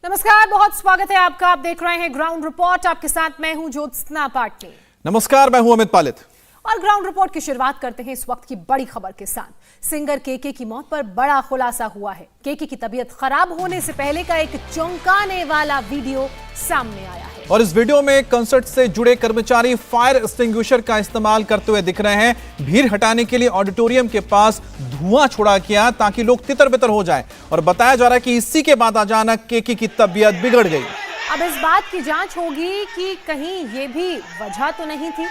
नमस्कार, बहुत स्वागत है आपका। आप देख रहे हैं ग्राउंड रिपोर्ट। आपके साथ मैं हूं ज्योत्सना पाटनी। नमस्कार, मैं हूं अमित पालित। और ग्राउंड रिपोर्ट की शुरुआत करते हैं इस वक्त की बड़ी खबर के साथ। सिंगर केके की मौत पर बड़ा खुलासा हुआ है। केके की तबीयत खराब होने से पहले का एक चौंकाने वाला वीडियो सामने आया है और इस वीडियो में कंसर्ट से जुड़े कर्मचारी फायर एक्सटिंग्विशर का इस्तेमाल करते हुए दिख रहे हैं। भीड़ हटाने के लिए ऑडिटोरियम के पास धुआं छोड़ा किया ताकि लोग तितर-बितर हो जाएं और बताया जा रहा है कि इसी के बाद अचानक केके की तबीयत बिगड़ गई। अब इस बात की जांच होगी कि कहीं ये भी वजह तो नहीं थी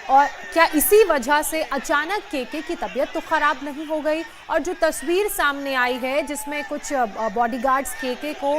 और क्या इसी वजह से अचानक केके की तबीयत तो खराब नहीं हो गई। और जो तस्वीर सामने आई है जिसमें कुछ बॉडीगार्ड्स केके को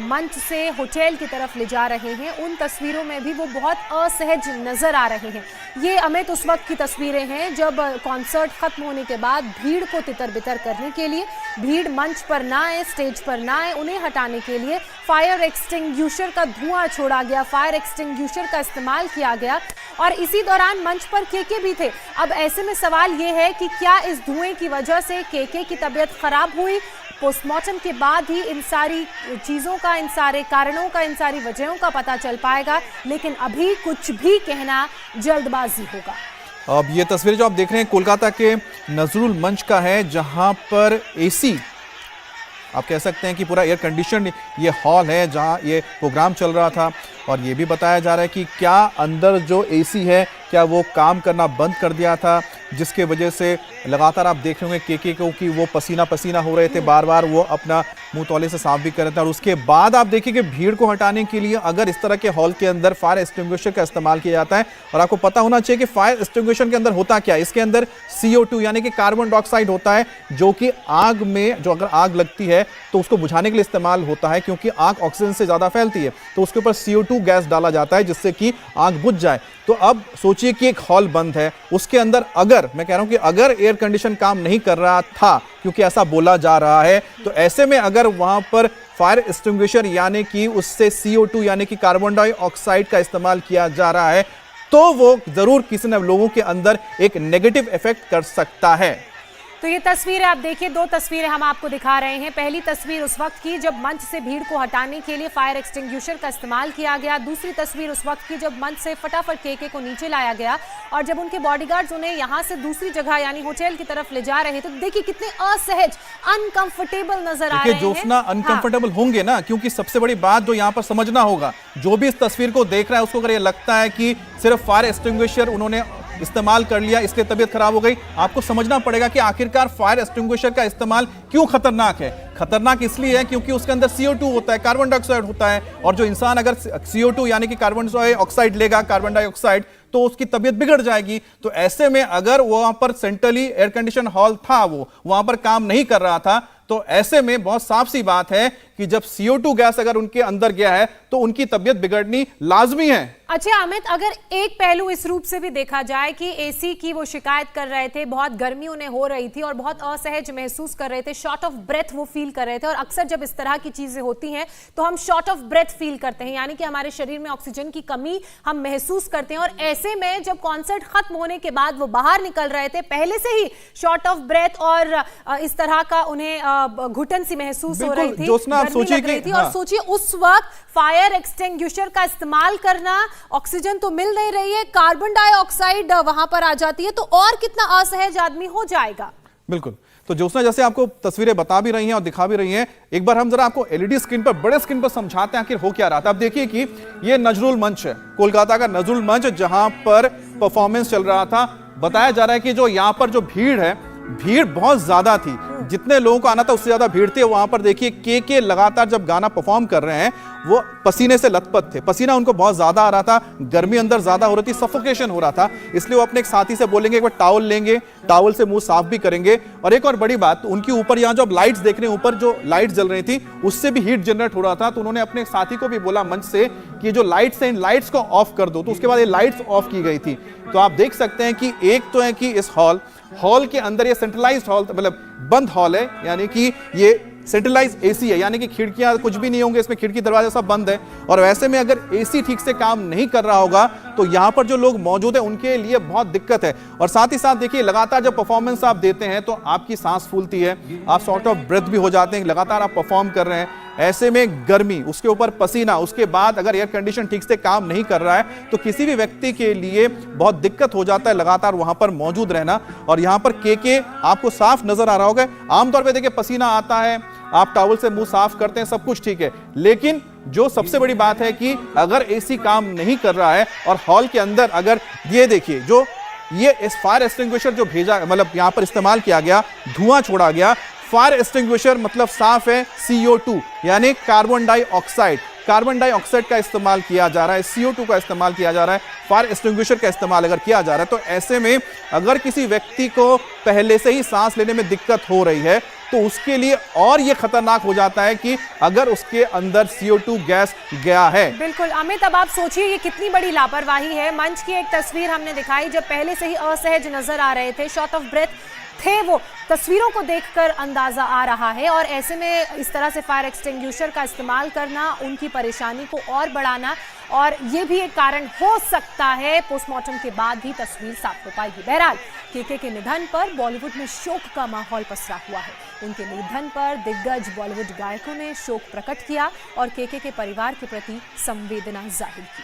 मंच से होटल की तरफ ले जा रहे हैं, उन तस्वीरों में भी वो बहुत असहज नजर आ रहे हैं। ये अमित उस वक्त की तस्वीरें हैं जब कॉन्सर्ट खत्म होने के बाद भीड़ को तितर बितर करने के लिए, भीड़ मंच पर ना आए, स्टेज पर ना आए, उन्हें हटाने के लिए फायर एक्सटिंग्विशर का धुआं छोड़ा गया, फायर एक्सटिंग्विशर का इस्तेमाल किया गया और इसी दौरान मंच पर केके भी थे। अब ऐसे में सवाल ये है कि क्या इस धुएं की वजह से केके की तबीयत खराब हुई? पोस्टमार्टम के बाद ही इन सारी चीजों का, इन सारे कारणों का, इन सारी वजहों का पता चल पाएगा, लेकिन अभी कुछ भी कहना जल्दबाजी होगा। अब ये तस्वीर जो आप देख रहे हैं कोलकाता के नजरुल मंच का है, जहां पर एसी, आप कह सकते हैं कि पूरा एयर कंडीशन ये हॉल है जहां ये प्रोग्राम चल रहा था। और ये भी बताया जा रहा है कि क्या अंदर जो एसी है क्या वो काम करना बंद कर दिया था, जिसके वजह से लगातार आप देख रहे होंगे केके को कि वो पसीना पसीना हो रहे थे, बार बार वो अपना मुंह तौले से साफ भी कर रहे थे। और उसके बाद आप देखिए कि भीड़ को हटाने के लिए अगर इस तरह के हॉल के अंदर फायर एक्सटिंग्विशर का इस्तेमाल किया जाता है, और आपको पता होना चाहिए कि फायर एक्सटिंग्विशर के अंदर होता क्या है, इसके अंदर CO2 यानी कि कार्बन डाइऑक्साइड होता है, जो कि आग में, जो अगर आग लगती है तो उसको बुझाने के लिए इस्तेमाल होता है, क्योंकि आग ऑक्सीजन से ज्यादा फैलती है तो उसके ऊपर CO2 गैस डाला जाता है जिससे कि आग बुझ जाए। तो अब सोचिए कि एक हॉल बंद है, उसके अंदर अगर, मैं कह रहा हूं कि अगर एयर कंडीशन काम नहीं कर रहा था, क्योंकि ऐसा बोला जा रहा है, तो ऐसे में अगर वहां पर फायर एक्सटिंग्विशर यानी कि उससे CO2 यानी कि कार्बन डाइऑक्साइड का इस्तेमाल किया जा रहा है, तो वो जरूर किसी न लोगों के अंदर एक नेगेटिव इफेक्ट कर सकता है। तो ये तस्वीरें आप देखिए, दो तस्वीरें हम आपको दिखा रहे हैं। पहली तस्वीर उस वक्त की जब मंच से भीड़ को हटाने के लिए फायर एक्सटिंग्विशर का इस्तेमाल किया गया। दूसरी तस्वीर उस वक्त की जब मंच से फटाफट केके को नीचे लाया गया और जब उनके बॉडीगार्ड्स उन्हें यहां से दूसरी जगह यानी होटल की तरफ ले जा रहे थे। तो देखिए कितने असहज, अनकंफर्टेबल नजर आ रहे हैं। जोत्सना, अनकंफर्टेबल होंगे ना, क्योंकि सबसे बड़ी बात जो यहाँ पर समझना होगा, जो भी इस तस्वीर को देख रहा है उसको अगर ये लगता है कि सिर्फ फायर एक्सटिंग्विशर उन्होंने इस्तेमाल कर लिया इसलिए तबीयत खराब हो गई, आपको समझना पड़ेगा कि आखिरकार फायर एक्सटिंग्विशर का इस्तेमाल क्यों खतरनाक है। खतरनाक इसलिए है क्योंकि उसके अंदर CO2 होता है, कार्बन डाइऑक्साइड होता है, और जो इंसान अगर CO2 यानी कि कार्बन डाइऑक्साइड लेगा, कार्बन डाइऑक्साइड, तो उसकी तबीयत बिगड़ जाएगी। तो ऐसे में अगर वहां पर सेंट्रली एयर कंडीशन हॉल था, वो वहां पर काम नहीं कर रहा था, तो ऐसे में बहुत साफ सी बात है कि जब CO2 गैस अगर उनके अंदर गया है तो उनकी तबीयत बिगड़नी लाजमी है। अच्छा अमित, अगर एक पहलू इस रूप से भी देखा जाए कि एसी की वो शिकायत कर रहे थे, बहुत गर्मी उन्हें हो रही थी और बहुत असहज महसूस कर रहे थे, शॉर्ट ऑफ ब्रेथ वो फील कर रहे थे, और अक्सर जब इस तरह की चीजें होती हैं तो हम शॉर्ट ऑफ ब्रेथ फील करते हैं, यानी कि हमारे शरीर में ऑक्सीजन की कमी हम महसूस करते हैं। और ऐसे में जब कॉन्सर्ट खत्म होने के बाद वो बाहर निकल रहे थे, पहले से ही शॉर्ट ऑफ ब्रेथ और इस तरह का उन्हें घुटन सी महसूस हो रही थी, और सोचिए उस वक्त फायर एक्सटिंग्विशर का इस्तेमाल करना, ऑक्सीजन तो मिल नहीं रही है, कार्बन डाइऑक्साइड वहां पर आ जाती है, तो और कितना असहज आदमी हो जाएगा। बिल्कुल। तो ज्योत्सना, जैसे आपको तस्वीरें बता भी रही हैं और दिखा भी रही हैं, एक बार हम जरा आपको LED स्क्रीन पर, बड़े स्क्रीन पर समझाते हैं आखिर हो क्या रहा था। अब देखिए कि ये नजरुल मंच है, कोलकाता का नजरुल मंच, जहां पर परफॉर्मेंस चल रहा था। बताया जा रहा है कि जो यहां पर जो भीड़ है, भीड़ बहुत ज्यादा थी, जितने लोगों को आना था उससे ज्यादा भीड़ थी। वहां पर देखिए केके लगातार जब गाना परफॉर्म कर रहे हैं वो पसीने से लथपथ थे, पसीना उनको बहुत ज्यादा आ रहा था, गर्मी अंदर ज्यादा हो रही थी, सफोकेशन हो रहा था, इसलिए वो अपने एक साथी से बोलेंगे एक बार टावल लेंगे, टावल से मुंह साफ भी करेंगे। और एक और बड़ी बात, उनके ऊपर यहाँ जो आप लाइट्स देख रहे हैं, ऊपर जो लाइट्स जल रही थी उससे भी हीट जनरेट हो रहा था, तो उन्होंने अपने साथी को भी बोला मंच से कि जो लाइट्स हैं इन लाइट्स को ऑफ कर दो, तो उसके बाद ये लाइट्स ऑफ की गई थी। तो आप देख सकते हैं कि एक तो है कि इस हॉल के अंदर ये सेंट्रलाइज्ड हॉल, मतलब बंद हॉल है, यानी कि ये सेंट्रलाइज एसी है, यानी कि खिड़कियां कुछ भी नहीं होंगे इसमें, खिड़की दरवाजा सब बंद है। और वैसे में अगर एसी ठीक से काम नहीं कर रहा होगा तो यहां पर जो लोग मौजूद हैं उनके लिए बहुत दिक्कत है। और साथ ही साथ देखिए, लगातार जब परफॉर्मेंस आप देते हैं तो आपकी सांस फूलती है, आप शॉर्ट ऑफ ब्रेथ भी हो जाते हैं, लगातार आप परफॉर्म कर रहे हैं। ऐसे में गर्मी, उसके ऊपर पसीना, उसके बाद अगर एयर कंडीशन ठीक से काम नहीं कर रहा है तो किसी भी व्यक्ति के लिए बहुत दिक्कत हो जाता है लगातार वहां पर मौजूद रहना। और यहां पर केके आपको साफ नजर आ रहा होगा। आमतौर पर देखिए पसीना आता है, आप टॉवल से मुंह साफ करते हैं, सब कुछ ठीक है, लेकिन जो सबसे बड़ी बात है कि अगर एसी काम नहीं कर रहा है और हॉल के अंदर अगर ये देखिए जो ये इस फायर एक्सटिंग्विशर जो भेजा मतलब यहां पर इस्तेमाल किया गया, धुआं छोड़ा गया। फायर एक्सटिंग्विशर मतलब साफ है CO2 यानी कार्बन डाइऑक्साइड। कार्बन डाइऑक्साइड का इस्तेमाल किया जा रहा है, CO2 का इस्तेमाल किया जा रहा है, फायर एक्सटिंग्विशर का इस्तेमाल अगर किया जा रहा है तो ऐसे में अगर किसी व्यक्ति को पहले से ही सांस लेने में दिक्कत हो रही है तो उसके लिए और यह खतरनाक हो जाता है कि अगर उसके अंदर CO2 गैस गया है। बिल्कुल अमित, अब आप सोचिए ये कितनी बड़ी लापरवाही है। मंच की एक तस्वीर हमने दिखाई जब पहले से ही असहज नजर आ रहे थे, शॉर्ट ऑफ ब्रेथ थे, वो तस्वीरों को देखकर अंदाजा आ रहा है। और ऐसे में इस तरह से फायर एक्सटिंग्विशर का इस्तेमाल करना, उनकी परेशानी को और बढ़ाना, और ये भी एक कारण हो सकता है पोस्टमार्टम के बाद भी तस्वीर साफ हो पाएगी। बहरहाल केके के निधन पर बॉलीवुड में शोक का माहौल पसरा हुआ है। उनके निधन पर दिग्गज बॉलीवुड गायकों ने शोक प्रकट किया और केके के परिवार के प्रति संवेदना जाहिर की।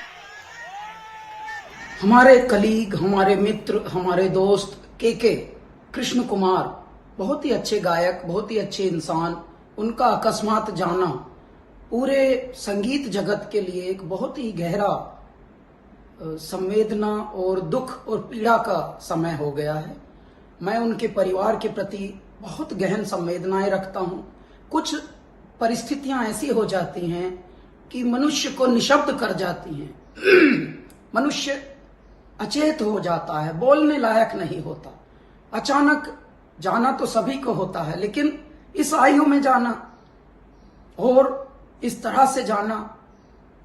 हमारे कलीग, हमारे मित्र, हमारे दोस्त केके कृष्ण कुमार बहुत ही अच्छे गायक, बहुत ही अच्छे इंसान, उनका अकस्मात जाना पूरे संगीत जगत के लिए एक बहुत ही गहरा संवेदना और दुख और पीड़ा का समय हो गया है। मैं उनके परिवार के प्रति बहुत गहन संवेदनाएं रखता हूं। कुछ परिस्थितियां ऐसी हो जाती हैं कि मनुष्य को निशब्द कर जाती हैं। मनुष्य अचेत हो जाता है, बोलने लायक नहीं होता। अचानक जाना तो सभी को होता है, लेकिन इस आयु में जाना और इस तरह से जाना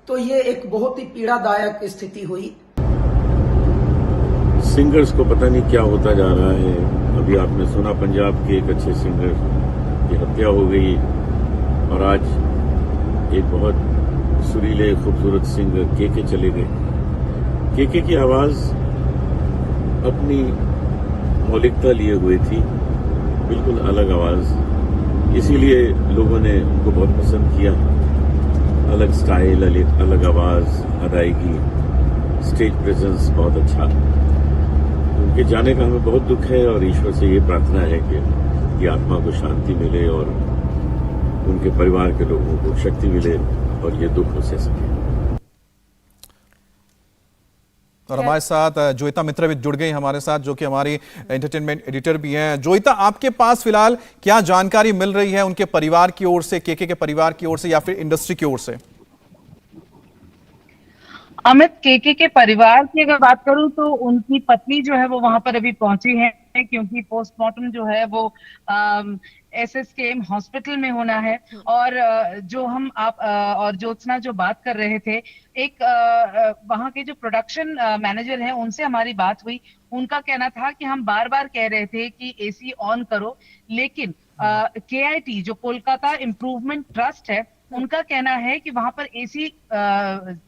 तो ये एक बहुत ही पीड़ादायक स्थिति हुई। सिंगर्स को पता नहीं क्या होता जा रहा है। अभी आपने सुना पंजाब के एक अच्छे सिंगर की हत्या हो गई और आज एक बहुत सुरीले खूबसूरत सिंगर केके चले गए। केके की आवाज अपनी मौलिकता लिए हुए थी, बिल्कुल अलग आवाज, इसीलिए लोगों ने उनको बहुत पसंद किया। अलग स्टाइल, अलग आवाज, अदायगी, स्टेज प्रेजेंस बहुत अच्छा। उनके जाने का हमें बहुत दुख है और ईश्वर से ये प्रार्थना है कि आत्मा को शांति मिले और उनके परिवार के लोगों को शक्ति मिले और ये दुख उसे सके। और हमारे साथ जोईता मित्र भी जुड़ गई हमारे साथ, जो कि हमारी एंटरटेनमेंट एडिटर भी हैं। जोईता, आपके पास फिलहाल क्या जानकारी मिल रही है उनके परिवार की ओर से, केके के परिवार की ओर से या फिर इंडस्ट्री की ओर से? अमित, केके के परिवार की अगर बात करूं तो उनकी पत्नी जो है वो वहां पर अभी पहुंची है, क्योंकि पोस्टमार्टम जो है वो SSKM हॉस्पिटल में होना है। और जो हम आप और ज्योत्सना जो बात कर रहे थे, एक वहां के जो प्रोडक्शन मैनेजर हैं उनसे हमारी बात हुई। उनका कहना था कि हम बार बार कह रहे थे कि AC ऑन करो, लेकिन KIT जो कोलकाता इम्प्रूवमेंट ट्रस्ट है, उनका कहना है कि वहां पर AC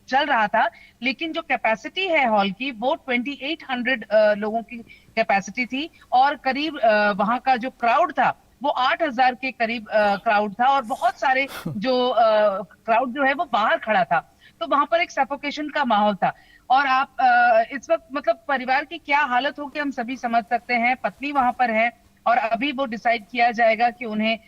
चल रहा था, लेकिन जो कैपेसिटी है हॉल की वो 2800 लोगों की कैपेसिटी थी और करीब वहां का जो क्राउड था वो 8000 के करीब क्राउड था और बहुत सारे जो क्राउड जो है वो बाहर खड़ा था। तो वहां पर एक सफोकेशन का माहौल था। और आप इस वक्त मतलब परिवार की क्या हालत हो कि हम सभी समझ सकते हैं। पत्नी वहां पर है और अभी वो डिसाइड किया जाएगा कि उन्हें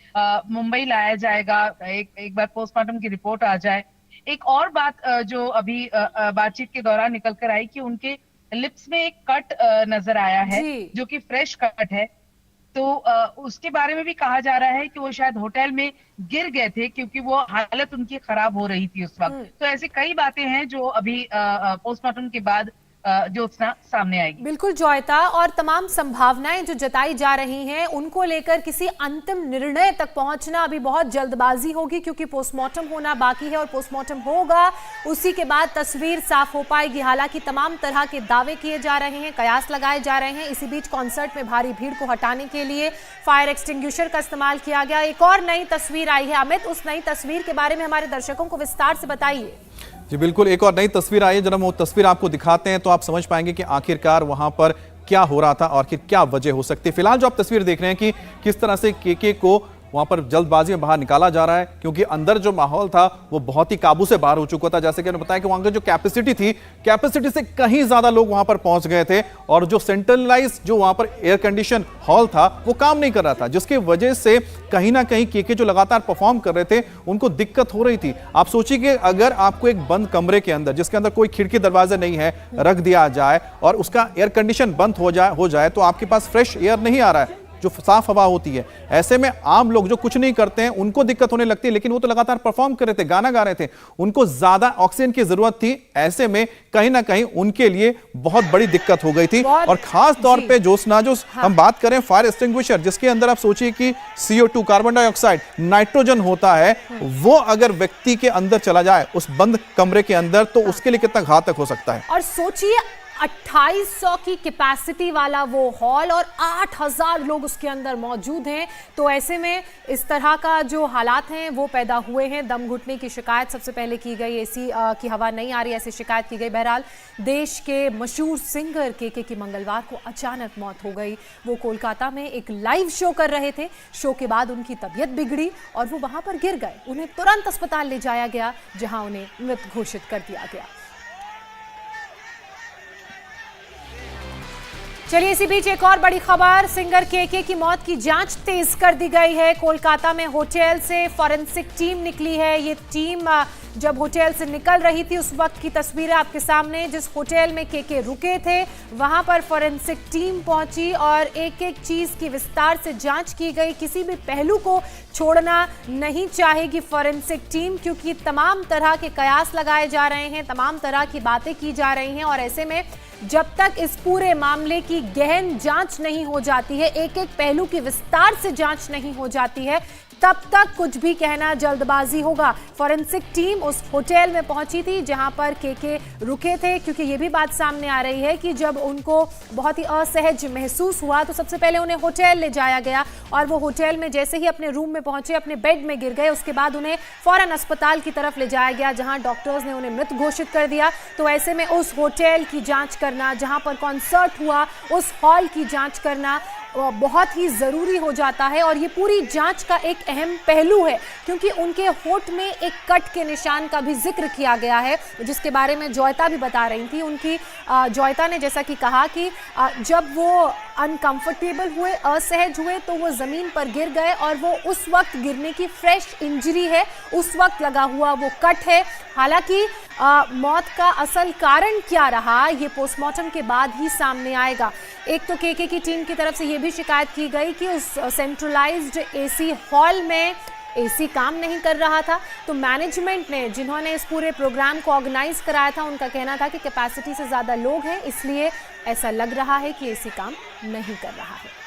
मुंबई लाया जाएगा, एक बार पोस्टमार्टम की रिपोर्ट आ जाए। एक और बात जो अभी बातचीत के दौरान निकल कर आई कि उनके लिप्स में एक कट नजर आया है जो कि फ्रेश कट है। तो उसके बारे में भी कहा जा रहा है कि वो शायद होटल में गिर गए थे क्योंकि वो हालत उनकी खराब हो रही थी उस वक्त। तो ऐसी कई बातें हैं जो अभी पोस्टमार्टम के बाद ज्योत्सना सामने आएगी। बिल्कुल जोईता, और तमाम संभावनाएं जो जताई जा रही हैं उनको लेकर किसी अंतिम निर्णय तक पहुंचना अभी बहुत जल्दबाजी होगी, क्योंकि पोस्टमार्टम होना बाकी है और पोस्टमार्टम होगा उसी के बाद तस्वीर साफ हो पाएगी। हालांकि तमाम तरह के दावे किए जा रहे हैं, कयास लगाए जा रहे हैं। इसी बीच कॉन्सर्ट में भारी भीड़ को हटाने के लिए फायर एक्सटिंग्विशर का इस्तेमाल किया गया। एक और नई तस्वीर आई है अमित, उस नई तस्वीर के बारे में हमारे दर्शकों को विस्तार से बताइए। जी बिल्कुल, एक और नई तस्वीर आई है। जब हम वो तस्वीर आपको दिखाते हैं तो आप समझ पाएंगे कि आखिरकार वहां पर क्या हो रहा था और आखिर क्या वजह हो सकती है। फिलहाल जो आप तस्वीर देख रहे हैं कि किस तरह से केके को वहां पर जल्दबाजी में बाहर निकाला जा रहा है, क्योंकि अंदर जो माहौल था वो बहुत ही काबू से बाहर हो चुका था। जैसे कि मैंने बताया कि वहां की जो कैपेसिटी थी, कैपेसिटी से कहीं ज्यादा लोग वहां पर पहुंच गए थे, और जो सेंट्रलाइज जो वहां पर एयर कंडीशन हॉल था वो काम नहीं कर रहा था, जिसकी वजह से कहीं ना कहीं केके जो लगातार परफॉर्म कर रहे थे उनको दिक्कत हो रही थी। आप सोचिए कि अगर आपको एक बंद कमरे के अंदर, जिसके अंदर कोई खिड़की दरवाजा नहीं है, रख दिया जाए और उसका एयर कंडीशन बंद हो जाए तो आपके पास फ्रेश एयर नहीं आ रहा है, जो साफ हवा होती है। ऐसे में आम लोग जो कुछ नहीं करते हैं उनको दिक्कत होने लगती है, लेकिन वो तो लगातार परफॉर्म कर रहे थे, गाना गा रहे थे, उनको ज्यादा ऑक्सीजन की जरूरत थी। ऐसे में कहीं ना कहीं उनके लिए बहुत बड़ी दिक्कत हो गई थी। और खास तौर पे जोस्ना, जो हम बात करें फायर एक्सटिंग्विशर, जिसके अंदर आप सोचिए कि CO2 कार्बन डाइऑक्साइड, नाइट्रोजन होता है, वो अगर व्यक्ति के अंदर चला जाए उस बंद कमरे के अंदर, तो उसके लिए कितना घातक हो सकता है। और सोचिए 2800 की कैपेसिटी वाला वो हॉल और 8000 लोग उसके अंदर मौजूद हैं। तो ऐसे में इस तरह का जो हालात हैं वो पैदा हुए हैं। दम घुटने की शिकायत सबसे पहले की गई, एसी की हवा नहीं आ रही ऐसी शिकायत की गई। बहरहाल देश के मशहूर सिंगर केके की मंगलवार को अचानक मौत हो गई। वो कोलकाता में एक लाइव शो कर रहे थे। शो के बाद उनकी तबीयत बिगड़ी और वो वहां पर गिर गए। उन्हें तुरंत अस्पताल ले जाया गया, जहां उन्हें मृत घोषित कर दिया गया। चलिए इसी बीच एक और बड़ी खबर, सिंगर केके की मौत की जांच तेज कर दी गई है। कोलकाता में होटल से फॉरेंसिक टीम निकली है। ये टीम जब होटल से निकल रही थी उस वक्त की तस्वीरें आपके सामने। जिस होटल में केके रुके थे वहां पर फॉरेंसिक टीम पहुंची और एक एक चीज की विस्तार से जांच की गई। किसी भी पहलू को छोड़ना नहीं चाहेगी फॉरेंसिक टीम, क्योंकि तमाम तरह के कयास लगाए जा रहे हैं, तमाम तरह की बातें की जा रही हैं। और ऐसे में जब तक इस पूरे मामले की गहन जांच नहीं हो जाती है, एक एक पहलू की विस्तार से जांच नहीं हो जाती है, तब तक कुछ भी कहना जल्दबाजी होगा। फॉरेंसिक टीम उस होटल में पहुंची थी जहां पर केके रुके थे, क्योंकि ये भी बात सामने आ रही है कि जब उनको बहुत ही असहज महसूस हुआ तो सबसे पहले उन्हें होटल ले जाया गया और वो होटल में जैसे ही अपने रूम में पहुंचे, अपने बेड में गिर गए। उसके बाद उन्हें फौरन अस्पताल की तरफ ले जाया गया, जहां डॉक्टर्स ने उन्हें मृत घोषित कर दिया। तो ऐसे में उस होटल की जांच करना, जहां पर कॉन्सर्ट हुआ उस हॉल की जांच करना बहुत ही ज़रूरी हो जाता है। और ये पूरी जांच का एक अहम पहलू है, क्योंकि उनके होठ में एक कट के निशान का भी जिक्र किया गया है, जिसके बारे में जोयता भी बता रही थी। उनकी जोयता ने जैसा कि कहा कि जब वो अनकंफर्टेबल हुए, असहज हुए, तो वो ज़मीन पर गिर गए और वो उस वक्त गिरने की फ्रेश इंजरी है, उस वक्त लगा हुआ वो कट है। हालांकि मौत का असल कारण क्या रहा ये पोस्टमार्टम के बाद ही सामने आएगा। एक तो केके की टीम की तरफ से ये भी शिकायत की गई कि उस सेंट्रलाइज्ड एसी हॉल में एसी काम नहीं कर रहा था। तो मैनेजमेंट ने, जिन्होंने इस पूरे प्रोग्राम को ऑर्गेनाइज कराया था, उनका कहना था कि कैपेसिटी से ज़्यादा लोग हैं, इसलिए ऐसा लग रहा है कि एसी काम नहीं कर रहा है।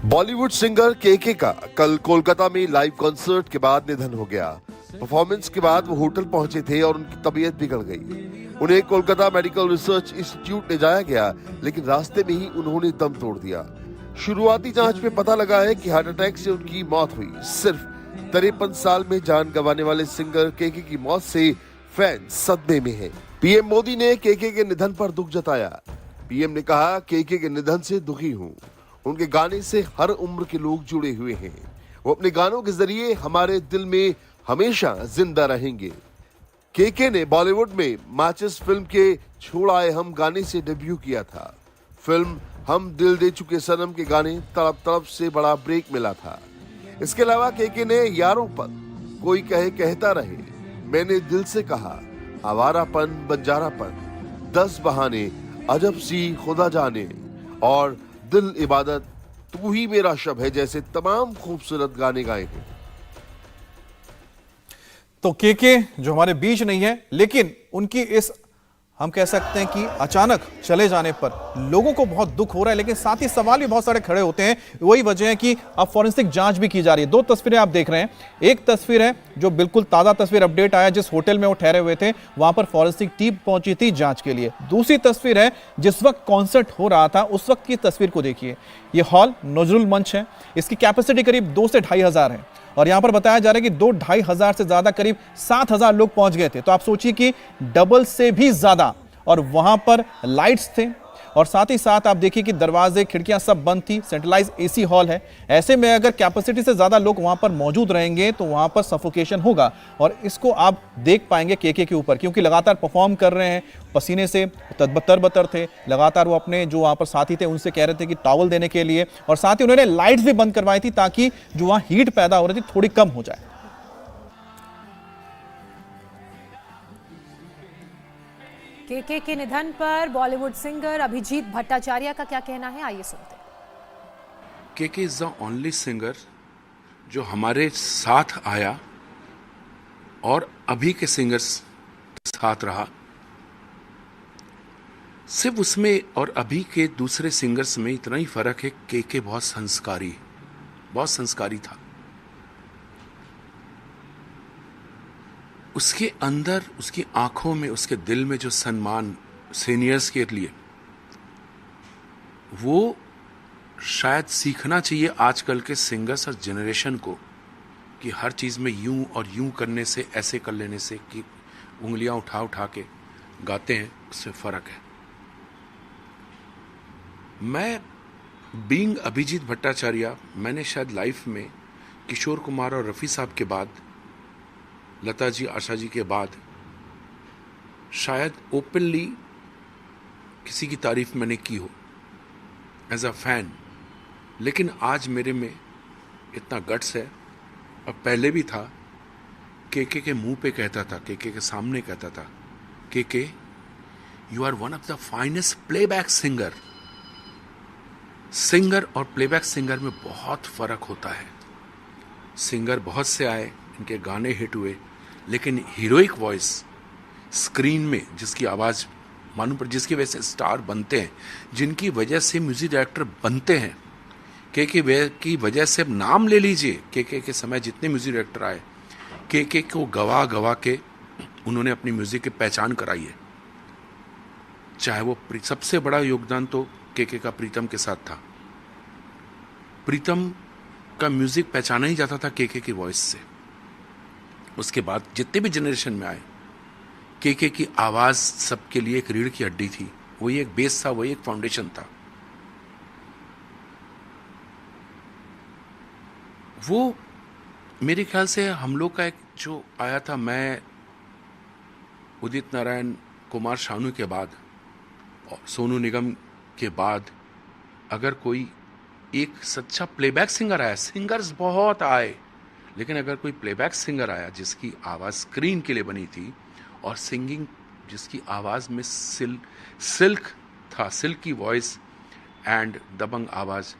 बॉलीवुड सिंगर केके का कल कोलकाता में लाइव कॉन्सर्ट के बाद निधन हो गया। परफॉर्मेंस के बाद वो होटल पहुंचे थे और उनकी तबीयत बिगड़ गई। उन्हें कोलकाता मेडिकल रिसर्च इंस्टीट्यूट ले जाया गया, लेकिन रास्ते में ही उन्होंने दम तोड़ दिया। शुरुआती जांच में पता लगा है कि हार्ट अटैक से उनकी मौत हुई। सिर्फ 53 साल में जान गंवाने वाले सिंगर केके की मौत से फैंस सदमे में हैं। पीएम मोदी ने केके के निधन पर दुख जताया। पीएम ने कहा, केके के निधन से दुखी हूँ। उनके गाने से हर उम्र के लोग जुड़े हुए हैं। वो अपने गानों के जरिए हमारे दिल में हमेशा जिंदा रहेंगे। केके ने बॉलीवुड में माचिस फिल्म के छोड़ आए हम गाने से डेब्यू किया था। फिल्म हम दिल दे चुके सनम के गाने तड़प तड़प से बड़ा ब्रेक मिला था। इसके अलावा केके ने यारों पर, कोई कहे कहता रहे, मैंने दिल से कहा, आवारापन बंजारापन, 10 बहाने, अजब सी खुदा जाने और दिल इबादत, तू ही मेरा शब है जैसे तमाम खूबसूरत गाने गाए हैं। तो केके जो हमारे बीच नहीं है, लेकिन उनकी इस, हम कह सकते हैं कि अचानक चले जाने पर लोगों को बहुत दुख हो रहा है, लेकिन साथ ही सवाल भी बहुत सारे खड़े होते हैं। वही वजह है कि अब फॉरेंसिक जांच भी की जा रही है। 2 तस्वीरें आप देख रहे हैं। एक तस्वीर है जो बिल्कुल ताजा तस्वीर, अपडेट आया, जिस होटल में वो ठहरे हुए थे वहां पर फॉरेंसिक टीम पहुंची थी जांच के लिए। दूसरी तस्वीर है जिस वक्त कॉन्सर्ट हो रहा था उस वक्त की तस्वीर को देखिए। ये हॉल नजरुल मंच है, इसकी कैपेसिटी करीब 2 से 2,500 है और यहां पर बताया जा रहा है कि 2-2,500 से ज्यादा, करीब 7,000 लोग पहुंच गए थे। तो आप सोचिए कि डबल से भी ज्यादा, और वहां पर लाइट्स थे, और साथ ही साथ आप देखिए कि दरवाजे खिड़कियां सब बंद थी, सेंट्रलाइज एसी हॉल है। ऐसे में अगर कैपेसिटी से ज़्यादा लोग वहां पर मौजूद रहेंगे तो वहां पर सफोकेशन होगा और इसको आप देख पाएंगे केके के ऊपर, क्योंकि लगातार परफॉर्म कर रहे हैं, पसीने से तरबतर थे, लगातार वो अपने जो वहां पर साथी थे उनसे कह रहे थे कि टॉवल देने के लिए, और साथ ही उन्होंने लाइट्स भी बंद करवाई थी ताकि जो वहां हीट पैदा हो रही थी थोड़ी कम हो जाए। केके के निधन पर बॉलीवुड सिंगर अभिजीत भट्टाचार्य का क्या कहना है, आइए सुनते हैं। KK is the only singer जो हमारे साथ आया और अभी के सिंगर्स साथ रहा। सिर्फ उसमें और अभी के दूसरे सिंगर्स में इतना ही फर्क है, केके बहुत संस्कारी था। उसके अंदर, उसकी आंखों में, उसके दिल में जो सम्मान सीनियर्स के लिए, वो शायद सीखना चाहिए आजकल के सिंगर्स और जनरेशन को, कि हर चीज़ में यूं और यूं करने से, ऐसे कर लेने से, कि उंगलियां उठा उठा के गाते हैं, उससे फ़र्क है। मैं बीइंग अभिजीत भट्टाचार्य, मैंने शायद लाइफ में किशोर कुमार और रफ़ी साहब के बाद, लता जी, आशा जी के बाद शायद ओपनली किसी की तारीफ मैंने की हो एज अ फैन, लेकिन आज मेरे में इतना गट्स है, और पहले भी था। केके के मुंह पे कहता था, केके के सामने कहता था, KK you are one of the finest playback singer. Singer और प्लेबैक सिंगर में बहुत फर्क होता है। सिंगर बहुत से आए, इनके गाने हिट हुए, लेकिन हीरोइक वॉइस स्क्रीन में जिसकी आवाज़ मालूम पर, जिसकी वजह से स्टार बनते हैं, जिनकी वजह से म्यूजिक डायरेक्टर बनते हैं, केके की वजह से नाम ले लीजिए। केके के समय जितने म्यूजिक डायरेक्टर आए, केके को गवा गवा के उन्होंने अपनी म्यूजिक की पहचान कराई है। चाहे वो सबसे बड़ा योगदान तो केके का प्रीतम के साथ था। प्रीतम का म्यूजिक पहचाना ही जाता था केके की वॉइस से। उसके बाद जितने भी जनरेशन में आए, केके की आवाज़ सबके लिए एक रीढ़ की हड्डी थी, वही एक बेस था, वही एक फाउंडेशन था। वो मेरे ख्याल से हम लोग का एक जो आया था, मैं उदित नारायण, कुमार शानू के बाद और सोनू निगम के बाद, अगर कोई एक सच्चा प्लेबैक सिंगर आया, सिंगर्स बहुत आए, लेकिन अगर कोई प्लेबैक सिंगर आया जिसकी आवाज़ स्क्रीन के लिए बनी थी और सिंगिंग जिसकी आवाज़ में सिल्क था, सिल्क की वॉइस एंड दबंग आवाज़,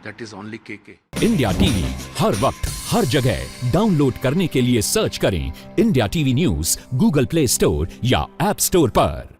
that is only KK. India TV हर वक्त हर जगह डाउनलोड करने के लिए सर्च करें India TV news Google Play Store या ऐप स्टोर पर।